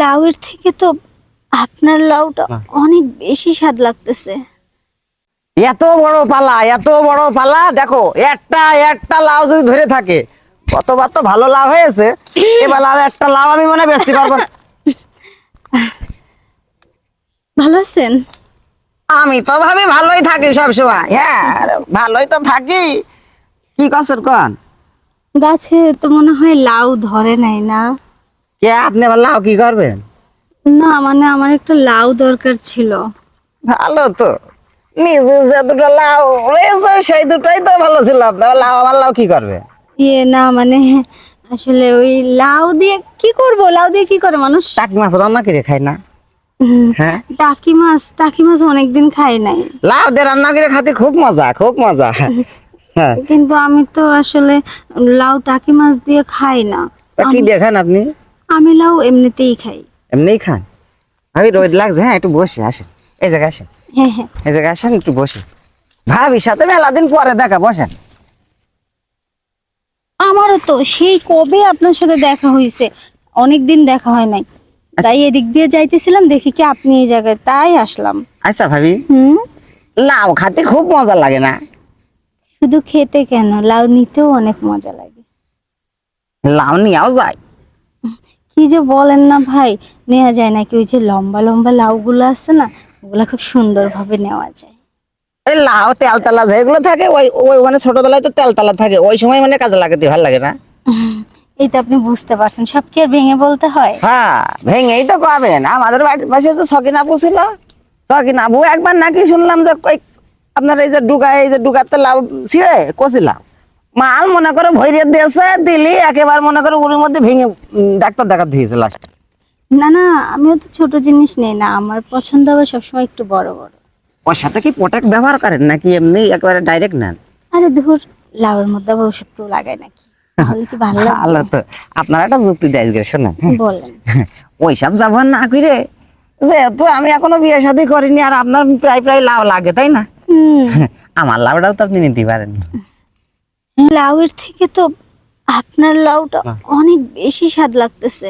লাউয়ের থেকে তো আপনার লাউটা অনেক বেশি স্বাদ লাগতেছে। এত বড় পালা, এত বড় পালা, দেখো একটা একটা লাউ যদি ধরে থাকে, কতবার তো ভালো লাউ হয়েছে, এবার আর একটা লাউ আমি মনে হয় বেচতে পারবো না। ভালো আছেন? আমি তো ভাবি ভালোই থাকি সবসময়, হ্যাঁ ভালোই তো থাকি। কি করছেন কোন? গাছে তো মনে হয় লাউ ধরে নাই না? কে আপনি আবার লাউ কি করবেন? না মানে আমার একটা লাউ দরকার ছিল। ভালো তো, নিজে যে দুটো লাউ রয়েছে সেই দুটোই তো ভালো ছিল, আপনার লাউ আমার লাউ কি করবে? না মানে আসলে ওই লাউ দিয়ে কি করব, লাউ দিয়ে কি করে মানুষ? টাকি মাছ রান্না করে খাই না? হ্যাঁ, টাকি মাছ অনেকদিন খাই নাই। লাউ দিয়ে রান্না করে খাতে খুব মজা, খুব মজা। হ্যাঁ, কিন্তু আমি তো আসলে লাউ টাকি মাছ দিয়ে খাই না। তা কি দিয়ে খান আপনি? আমি লাউ এমনিতেই খাই। এমনিই খান? ভাবি রোদ লাগছে, হ্যাঁ একটু বসে আসেন, এই জায়গায় আসেন, হ্যাঁ হ্যাঁ, এই জায়গায় আসেন একটু বসে। ভাবির সাথে মেলা দিন পরে দেখা, বসেন। আমারও তো সেই কবে আপনার সাথে দেখা হয়েছে, অনেকদিন দেখা হয় নাই। তাই এদিক দিয়ে যাইতেছিলাম, দেখি কি আপনি এই জায়গায়, তাই আসলাম। আচ্ছা ভাবি, হুম, লাউ খাতে খুব মজা লাগে না? শুধু খেতে কেন, লাউ নিতেও অনেক মজা লাগে। লাউ নিয়েও যায়? কি যে বলেন না ভাই, নেওয়া যায় নাকি? ওই যে লম্বা লম্বা লাউগুলো আছে না, ওগুলা খুব সুন্দরভাবে নেওয়া যায়। এই লাউ তেলতলা যেগুলো থাকে, ওই ওই মানে ছোটবেলায় তো তেলতলা থাকে, ওই সময় মানে কাজে লাগাতে ভালো লাগে না? এই তো আপনি বুঝতে পারছেন, সব কি আর ভেঙে বলতে হয়? হ্যাঁ, ভেঙেই তো পাবেন। আমাদের বাড়ির পাশে যে সকিনা আপু ছিল, সকিনা আপু একবার নাকি শুনলাম যে আপনার এই যে ডুগাতে লাউ ছিঁড়ে কষিলাম, মাল মনে করে ভৈরিয়ে দিয়েছে, দিলি একেবারে মনে করে উড়ির মধ্যে ভেঙে ডাক্তার দেখা দিয়েছে লাস্টে। না না, আমিও তো ছোট জিনিস নেই না, আমার পছন্দ হবে সবসময় একটু বড় বড়। ওর সাথে কি প্রোটেক্ট ব্যবহার করেন নাকি এমনি একেবারে ডাইরেক্ট নেন? আরে ধুর, লাউয়ের মধ্যে আবার ওষুধ তো লাগায় নাকি? তাহলে কি ভালো আল্লাহ লাগবে? তো আপনার একটা যুক্তি দেয় আজকে, শোনেন। বলেন। ওইসব ব্যবহার না করে, যেহেতু আমি এখনো বিয়ে শাদী করিনি আর আপনার প্রায় প্রায় লাউ লাগে, তাই না? হুম, আমার লাউটাও তো আপনি নিতে পারেন। লাউয়ের থেকে তো আপনার লাউটা অনেক বেশি স্বাদ লাগতেছে।